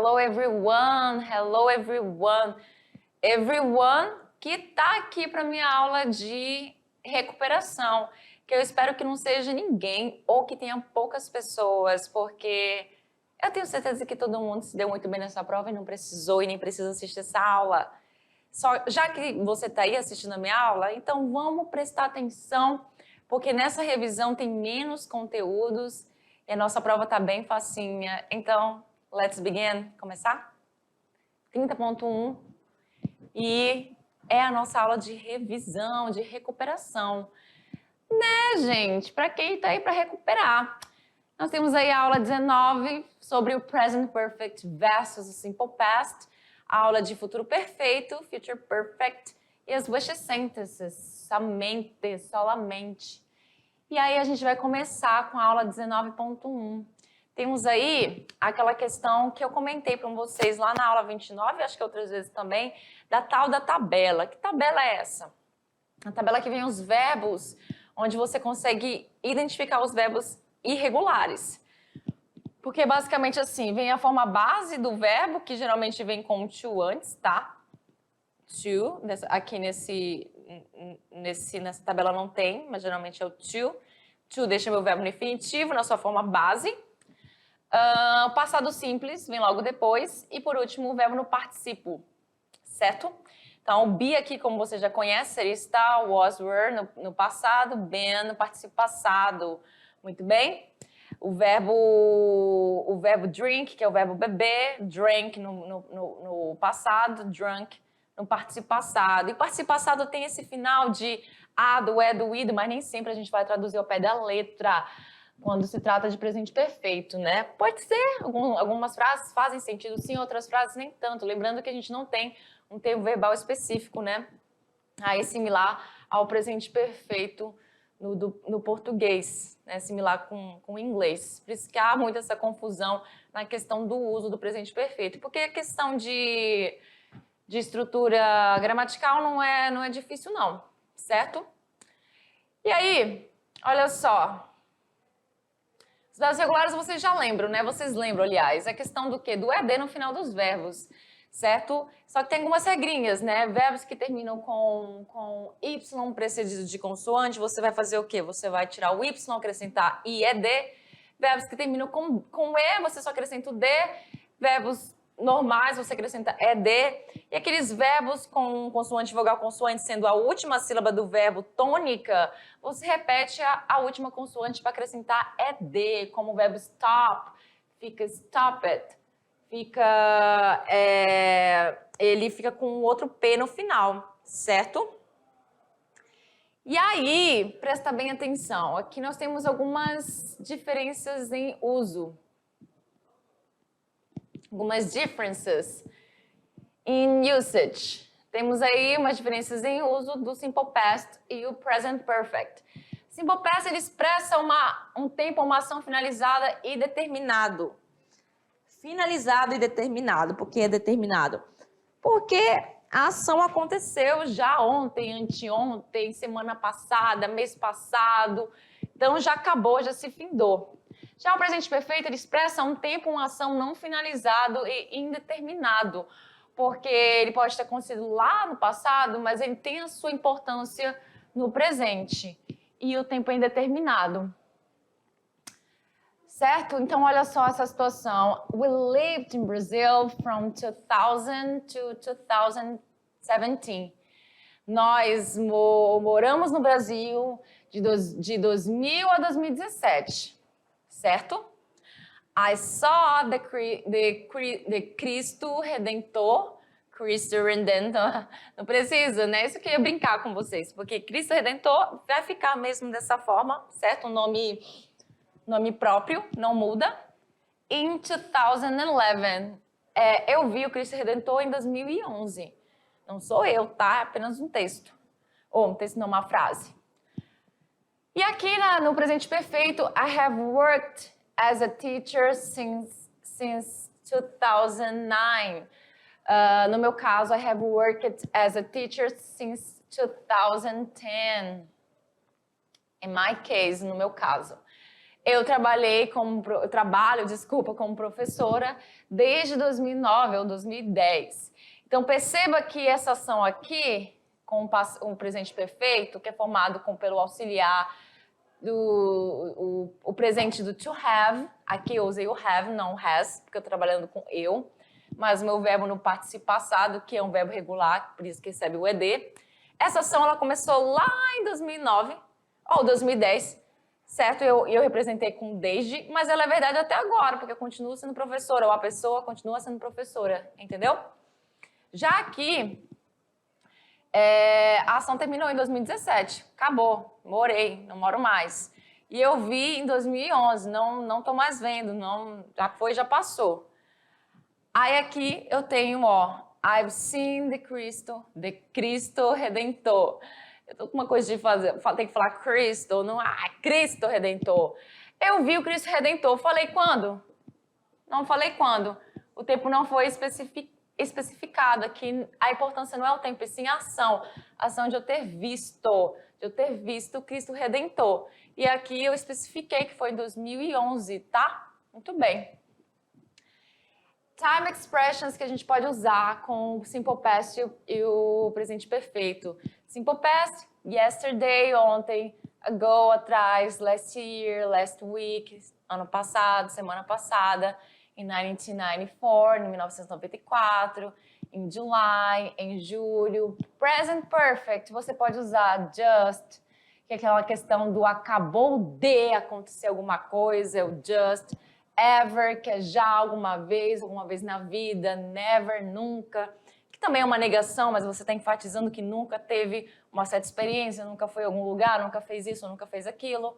hello everyone, hello everyone. Everyone que está aqui para minha aula de recuperação, que eu espero que não seja ninguém ou que tenha poucas pessoas, porque eu tenho certeza que todo mundo se deu muito bem nessa prova e não precisou e nem precisa assistir essa aula. Já que você está aí assistindo a minha aula, então vamos prestar atenção, porque nessa revisão tem menos conteúdos e a nossa prova está bem facinha. Então, let's begin. Começar? 30.1 e é a nossa aula de revisão, de recuperação. Né, gente? Para quem está aí para recuperar. Nós temos aí a aula 19 sobre o Present Perfect versus o Simple Past, a aula de futuro perfeito, Future Perfect, e as wish sentences, somente, solamente. E aí a gente vai começar com a aula 19.1. Temos aí aquela questão que eu comentei para vocês lá na aula 29, acho que outras vezes também, da tal da tabela. Que tabela é essa? A tabela que vem os verbos, onde você consegue identificar os verbos irregulares. Porque basicamente assim, vem a forma base do verbo, que geralmente vem com to antes, tá? To, aqui nessa tabela não tem, mas geralmente é o to. To deixa meu verbo no infinitivo, na sua forma base. O passado simples vem logo depois. E por último, o verbo no participo, certo? Então, o be aqui, como você já conhece, seria está, was, were no passado, been no participo passado. Muito bem? O verbo drink, que é o verbo beber, drank no passado, drunk no participo passado. E participo passado tem esse final de a, do é, do ido, mas nem sempre a gente vai traduzir ao pé da letra quando se trata de presente perfeito, né? Pode ser, algumas frases fazem sentido sim, outras frases nem tanto. Lembrando que a gente não tem um termo verbal específico, né? Aí similar ao presente perfeito no português, né? Similar com o inglês. Por isso que há muito essa confusão na questão do uso do presente perfeito. Porque a questão de estrutura gramatical não é difícil não, certo? E aí, olha só. Os verbos regulares vocês já lembram, né? Vocês lembram, aliás, a questão do quê? Do ED no final dos verbos, certo? Só que tem algumas regrinhas, né? Verbos que terminam com Y precedido de consoante, você vai fazer o quê? Você vai tirar o Y, acrescentar IED. Verbos que terminam com E, você só acrescenta o D. Verbos normais, você acrescenta ED. E aqueles verbos com consoante, vogal, consoante, sendo a última sílaba do verbo tônica, você repete a última consoante para acrescentar ED, como o verbo stop, fica stop it, ele fica com outro P no final, certo? E aí, presta bem atenção, aqui nós temos algumas diferenças em uso. Algumas differences in usage. Temos aí umas diferenças em uso do Simple Past e o Present Perfect. Simple Past ele expressa um tempo, uma ação finalizada e determinado. Finalizado e determinado. Por que é determinado? Porque a ação aconteceu já ontem, anteontem, semana passada, mês passado. Então já acabou, já se findou. Já o presente perfeito ele expressa um tempo, uma ação não finalizado e indeterminado. Porque ele pode ter acontecido lá no passado, mas ele tem a sua importância no presente. E o tempo é indeterminado. Certo? Então, olha só essa situação. We lived in Brazil from 2000 to 2017. Nós moramos no Brasil de 2000 a 2017. Certo? I saw the Cristo Redentor. Cristo Redentor. Não precisa, né? Isso que eu ia brincar com vocês. Porque Cristo Redentor vai ficar mesmo dessa forma, certo? Nome próprio, não muda. In 2011. Eu vi o Cristo Redentor em 2011. Não sou eu, tá? É apenas um texto. Ou um texto não, uma frase. E aqui no presente perfeito, I have worked as a teacher since 2009. No meu caso, I have worked as a teacher since 2010. In my case, no meu caso. Eu trabalho, como professora desde 2009 ou 2010. Então, perceba que essa ação aqui, com o presente perfeito, que é formado pelo auxiliar, o presente do to have, aqui eu usei o have, não has, porque eu estou trabalhando com eu, mas o meu verbo no participio passado, que é um verbo regular, por isso que recebe o ed. Essa ação ela começou lá em 2009 ou 2010, certo? Eu representei com desde, mas ela é verdade até agora, porque eu continuo sendo professora, ou a pessoa continua sendo professora, entendeu? Já aqui, a ação terminou em 2017, acabou, morei, não moro mais. E eu vi em 2011, não tô mais vendo, não, já foi, já passou. Aí aqui eu tenho, ó, I've seen the Cristo Redentor. Eu tô com uma coisa de fazer, tem que falar Cristo, não, Cristo Redentor. Eu vi o Cristo Redentor, falei quando? Não falei quando. O tempo não foi especificado aqui, a importância não é o tempo, e sim a ação. A ação de eu ter visto o Cristo Redentor. E aqui eu especifiquei que foi em 2011, tá? Muito bem. Time expressions que a gente pode usar com o simple past e o presente perfeito. Simple past, yesterday, ontem, ago, atrás, last year, last week, ano passado, semana passada, em 1994, em 1994, em July, em julho. Present perfect, você pode usar just, que é aquela questão do acabou de acontecer alguma coisa, é o just. Ever, que é já alguma vez na vida. Never, nunca, que também é uma negação, mas você está enfatizando que nunca teve uma certa experiência, nunca foi a algum lugar, nunca fez isso, nunca fez aquilo.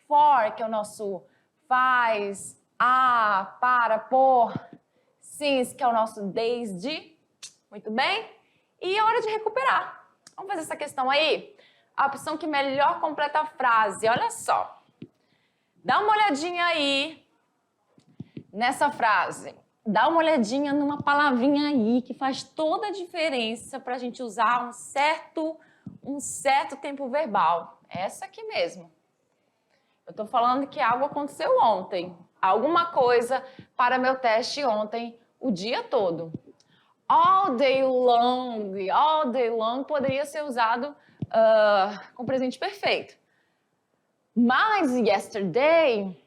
For, que é o nosso faz, para, por. Since, que é o nosso desde. Muito bem? E é hora de recuperar. Vamos fazer essa questão aí? A opção que melhor completa a frase, olha só. Dá uma olhadinha aí nessa frase. Dá uma olhadinha numa palavrinha aí que faz toda a diferença para a gente usar um certo tempo verbal. Essa aqui mesmo. Eu estou falando que algo aconteceu ontem. Alguma coisa para meu teste ontem, o dia todo. All day long poderia ser usado com presente perfeito. Mas yesterday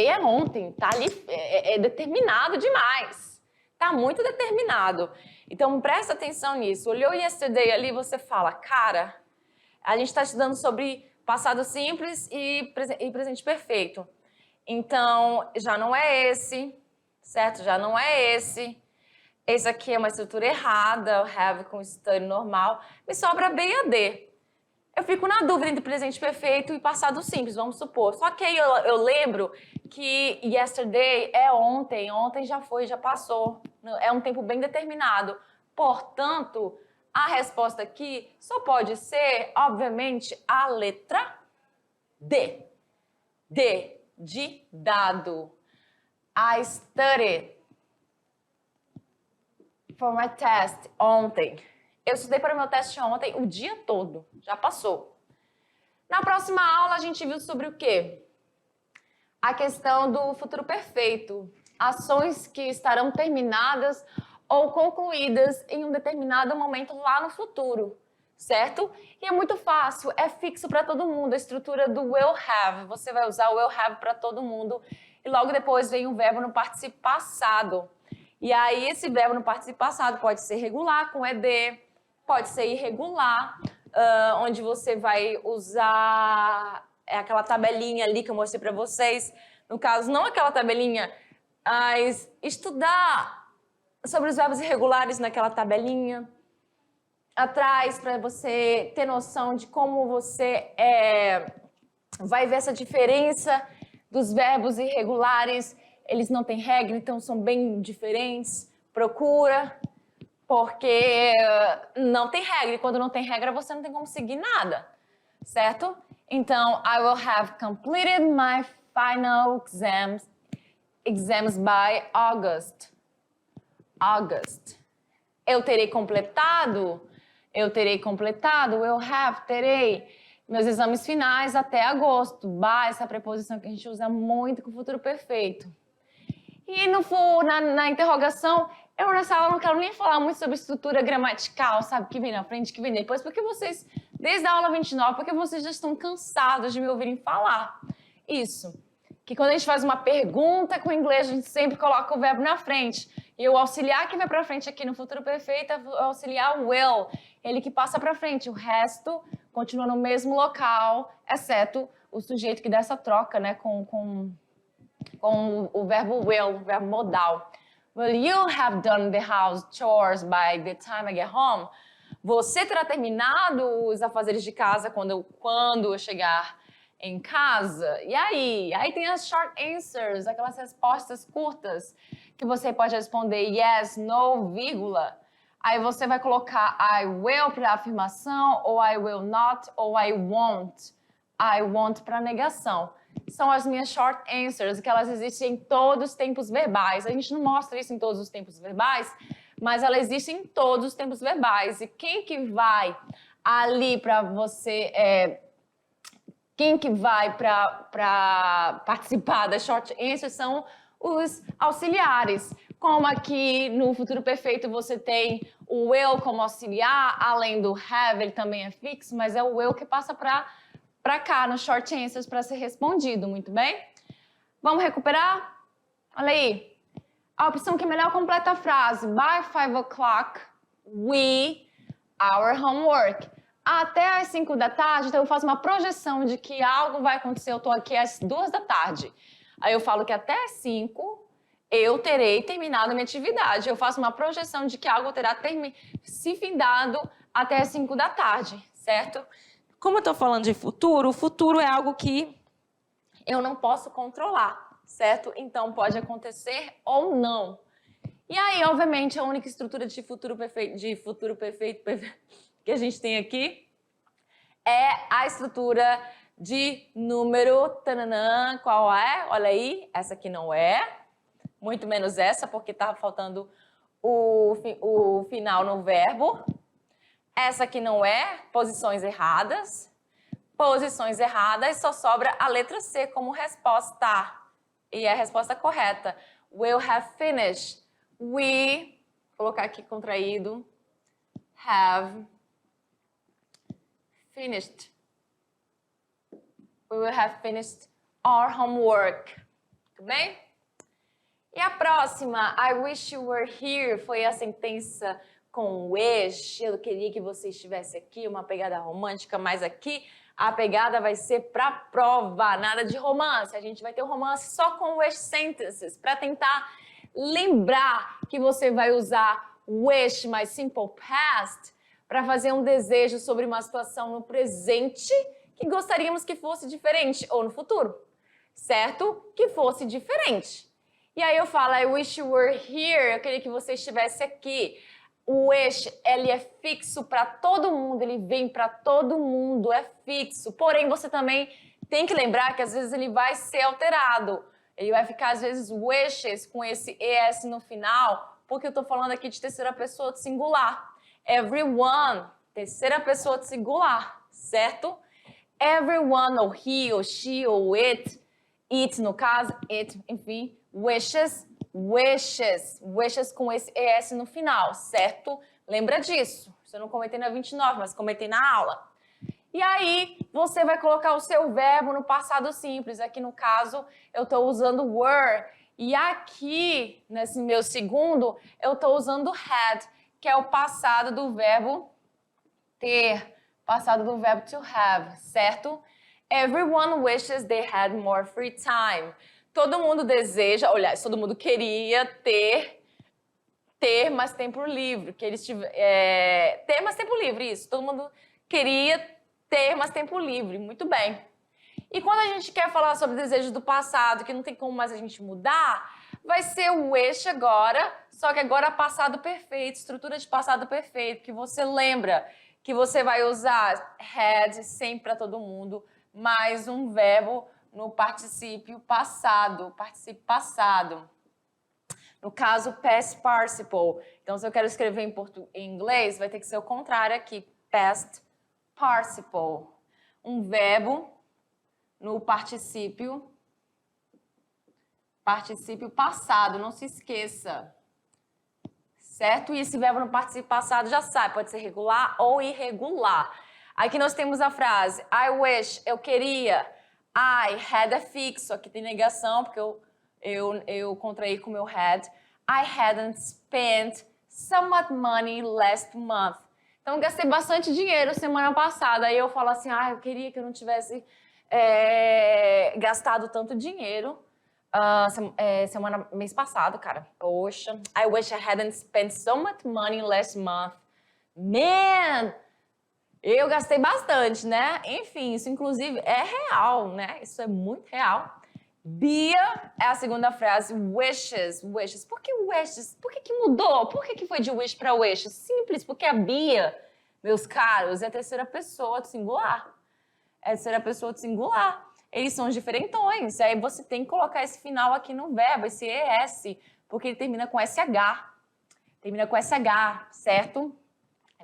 é ontem, tá ali, é determinado demais. Tá muito determinado. Então, presta atenção nisso. Olhou yesterday ali, você fala, cara, a gente está estudando sobre passado simples e presente perfeito. Então, já não é esse, certo? Já não é esse. Esse aqui é uma estrutura errada, o have com study normal. Me sobra B e AD. Eu fico na dúvida entre presente perfeito e passado simples, vamos supor. Só que aí eu lembro que yesterday é ontem, ontem já foi, já passou. É um tempo bem determinado. Portanto, a resposta aqui só pode ser, obviamente, a letra D. D, de dado. I studied for my test ontem. Eu estudei para o meu teste ontem o dia todo, já passou. Na próxima aula a gente viu sobre o quê? A questão do futuro perfeito. Ações que estarão terminadas ou concluídas em um determinado momento lá no futuro, certo? E é muito fácil, é fixo para todo mundo, a estrutura do will have. Você vai usar o will have para todo mundo e logo depois vem o verbo no participio passado. E aí esse verbo no participio passado pode ser regular com ed, pode ser irregular, onde você vai usar aquela tabelinha ali que eu mostrei para vocês. No caso, não aquela tabelinha, mas estudar sobre os verbos irregulares naquela tabelinha. Atrás, para você ter noção de como você vai ver essa diferença dos verbos irregulares. Eles não têm regra, então são bem diferentes. Procura, porque não tem regra. E quando não tem regra, você não tem como seguir nada, certo? Então, I will have completed my final exams by August. August. Eu terei completado, will have, terei. Meus exames finais até agosto. By, essa preposição que a gente usa muito com o futuro perfeito. E na interrogação, eu nessa aula não quero nem falar muito sobre estrutura gramatical, sabe? Que vem na frente, que vem depois, porque vocês, desde a aula 29, porque vocês já estão cansados de me ouvirem falar. Isso. Que quando a gente faz uma pergunta com o inglês, a gente sempre coloca o verbo na frente. E o auxiliar que vai para frente aqui no futuro perfeito é o auxiliar will. Ele que passa para frente. O resto continua no mesmo local, exceto o sujeito que dá essa troca, né, com o verbo will, o verbo modal. Will you have done the house chores by the time I get home? Você terá terminado os afazeres de casa quando eu chegar em casa? E aí? Aí tem as short answers, aquelas respostas curtas que você pode responder yes, no, vírgula. Aí você vai colocar I will para afirmação, ou I will not, ou I won't. I won't para negação. São as minhas short answers, que elas existem em todos os tempos verbais. A gente não mostra isso em todos os tempos verbais, mas ela existe em todos os tempos verbais. E quem que vai ali para você... quem que vai para participar das short answers são os auxiliares. Como aqui no futuro perfeito você tem o will como auxiliar, além do have, ele também é fixo, mas é o will que passa para cá, no short answers, para ser respondido, muito bem? Vamos recuperar? Olha aí. A opção que melhor completa a frase. By 5 o'clock, our homework. Até às 5 da tarde, então eu faço uma projeção de que algo vai acontecer. Eu estou aqui às 2 da tarde. Aí eu falo que até às 5 eu terei terminado a minha atividade. Eu faço uma projeção de que algo terá se findado até às 5 da tarde, certo? Como eu estou falando de futuro, o futuro é algo que eu não posso controlar, certo? Então pode acontecer ou não. E aí, obviamente, a única estrutura de futuro perfeito que a gente tem aqui é a estrutura de número. Tananã, qual é? Olha aí, essa aqui não é. Muito menos essa, porque estava faltando o final no verbo. Essa aqui não é, posições erradas. Posições erradas, só sobra a letra C como resposta. E é a resposta correta. Will have finished. We, vou colocar aqui contraído, have finished. We will have finished our homework. Tudo bem? E a próxima, I wish you were here, foi a sentença com wish. Eu queria que você estivesse aqui, uma pegada romântica, mas aqui a pegada vai ser para prova, nada de romance. A gente vai ter um romance só com wish sentences, para tentar lembrar que você vai usar wish mais simple past para fazer um desejo sobre uma situação no presente que gostaríamos que fosse diferente, ou no futuro, certo? Que fosse diferente. E aí eu falo, I wish you were here, eu queria que você estivesse aqui. O wish, ele é fixo para todo mundo, ele vem para todo mundo, é fixo. Porém, você também tem que lembrar que às vezes ele vai ser alterado. Ele vai ficar, às vezes, wishes com esse ES no final, porque eu estou falando aqui de terceira pessoa de singular. Everyone, terceira pessoa de singular, certo? Everyone, ou he, ou she, ou it no caso, it, enfim, wishes com esse ES no final, certo? Lembra disso. Isso eu não comentei na 29, mas comentei na aula. E aí, você vai colocar o seu verbo no passado simples. Aqui, no caso, eu estou usando were. E aqui, nesse meu segundo, eu estou usando had, que é o passado do verbo ter. Passado do verbo to have, certo? Everyone wishes they had more free time. Todo mundo deseja, aliás, todo mundo queria ter mais tempo livre. Que eles ter mais tempo livre, isso. Todo mundo queria ter mais tempo livre, muito bem. E quando a gente quer falar sobre desejos do passado, que não tem como mais a gente mudar, vai ser o wish agora, só que agora passado perfeito, estrutura de passado perfeito, que você lembra que você vai usar had sempre para todo mundo, mais um verbo no particípio passado, No caso, past participle. Então, se eu quero escrever em inglês, vai ter que ser o contrário aqui, past participle. um verbo no particípio passado, não se esqueça. Certo? E esse verbo no particípio passado já sabe, pode ser regular ou irregular. Aqui nós temos a frase I wish, eu queria. I had a fixo, aqui tem negação, porque eu contraí com o meu had. I hadn't spent somewhat money last month. Então, eu gastei bastante dinheiro semana passada. Aí eu falo assim, eu queria que eu não tivesse gastado tanto dinheiro mês passado, cara. Poxa, I wish I hadn't spent so much money last month. Man, eu gastei bastante, né? Enfim, isso inclusive é real, né? Isso é muito real. Bia é a segunda frase, wishes, wishes. Por que wishes? Por que mudou? Por que foi de wish para wishes? Simples, porque a Bia, meus caros, é a terceira pessoa do singular. É a terceira pessoa do singular. Eles são diferentões. Aí você tem que colocar esse final aqui no verbo, esse ES, porque ele termina com SH. Termina com SH, certo?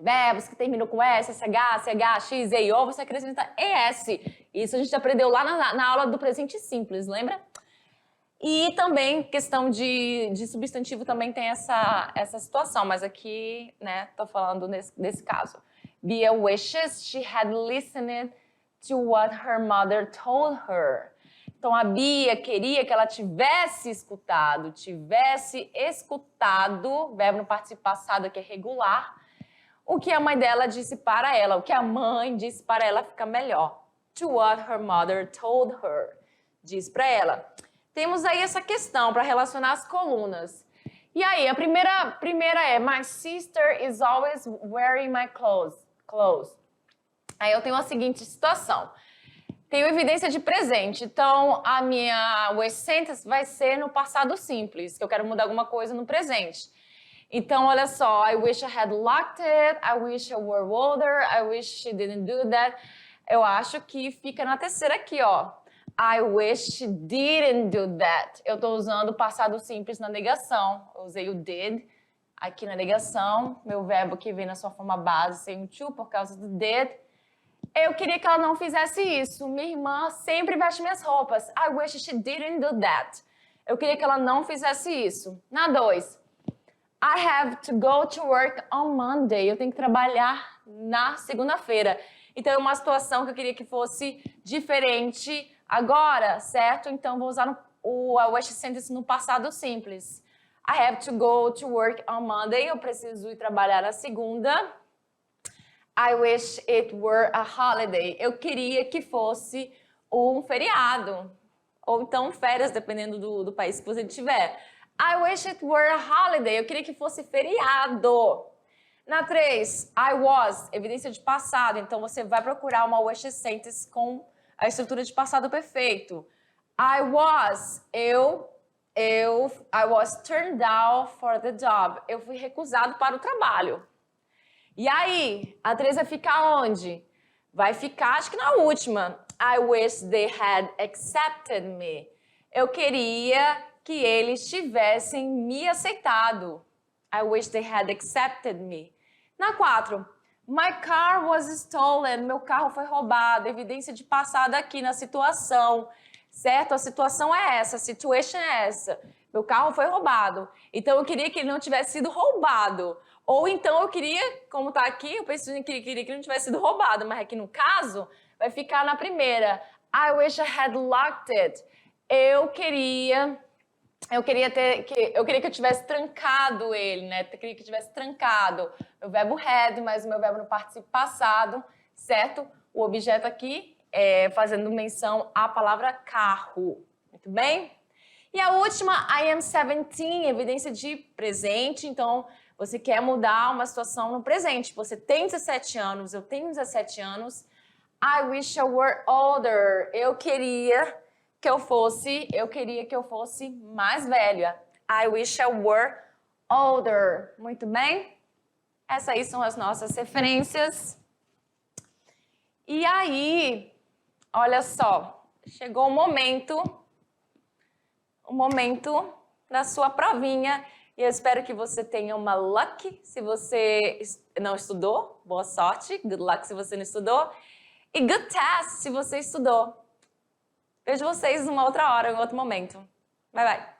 Verbos que terminam com S, SH, CH, X, E, O, você acrescenta ES. Isso a gente aprendeu lá na aula do presente simples, lembra? E também, questão de substantivo também tem essa situação, mas aqui, né, tô falando nesse caso. Bia wishes she had listened to what her mother told her. Então, a Bia queria que ela tivesse escutado, verbo no particípio passado que é regular, o que a mãe dela disse para ela, o que a mãe disse para ela fica melhor. To what her mother told her. Diz para ela. Temos aí essa questão para relacionar as colunas. E aí, a primeira é My sister is always wearing my clothes. Aí eu tenho a seguinte situação. Tenho evidência de presente, então a minha wish sentence vai ser no passado simples, que eu quero mudar alguma coisa no presente. Então, olha só, I wish I had locked it, I wish I were older, I wish she didn't do that. Eu acho que fica na terceira aqui, ó. I wish she didn't do that. Eu estou usando o passado simples na negação. Eu usei o did aqui na negação, meu verbo que vem na sua forma base sem o to por causa do did. Eu queria que ela não fizesse isso. Minha irmã sempre veste minhas roupas. I wish she didn't do that. Eu queria que ela não fizesse isso. Na 2. I have to go to work on Monday. Eu tenho que trabalhar na segunda-feira. Então, é uma situação que eu queria que fosse diferente agora, certo? Então, vou usar o wish sentence no passado simples. I have to go to work on Monday. Eu preciso ir trabalhar na segunda. I wish it were a holiday. Eu queria que fosse um feriado. Ou então férias, dependendo do país que você tiver. I wish it were a holiday. Eu queria que fosse feriado. Na 3, I was, evidência de passado. Então, você vai procurar uma wish sentence com a estrutura de passado perfeito. I was, I was turned down for the job. Eu fui recusado para o trabalho. E aí, a 3 vai ficar onde? Vai ficar, acho que na última. I wish they had accepted me. Eu queria que eles tivessem me aceitado. I wish they had accepted me. Na 4, my car was stolen. Meu carro foi roubado. Evidência de passado aqui na situação. Certo? A situação é essa, a situation é essa. Meu carro foi roubado. Então, eu queria que ele não tivesse sido roubado. Ou então, eu queria, como está aqui, eu pensei que queria que ele não tivesse sido roubado. Mas aqui no caso, vai ficar na primeira. I wish I had locked it. Eu queria que eu tivesse trancado ele, né? Eu queria que eu tivesse trancado. Meu verbo had, mas o meu verbo no particípio passado, certo? O objeto aqui é fazendo menção à palavra carro. Muito bem? E a última, I am 17, evidência de presente. Então, você quer mudar uma situação no presente. Você tem 17 anos, eu tenho 17 anos. I wish I were older. Eu queria que eu fosse mais velha. I wish I were older. Muito bem? Essas aí são as nossas referências. E aí, olha só, chegou o momento da sua provinha. E eu espero que você tenha uma luck. Se você não estudou, boa sorte. Good luck se você não estudou. E good test se você estudou. Vejo vocês numa outra hora, em outro momento. Bye, bye.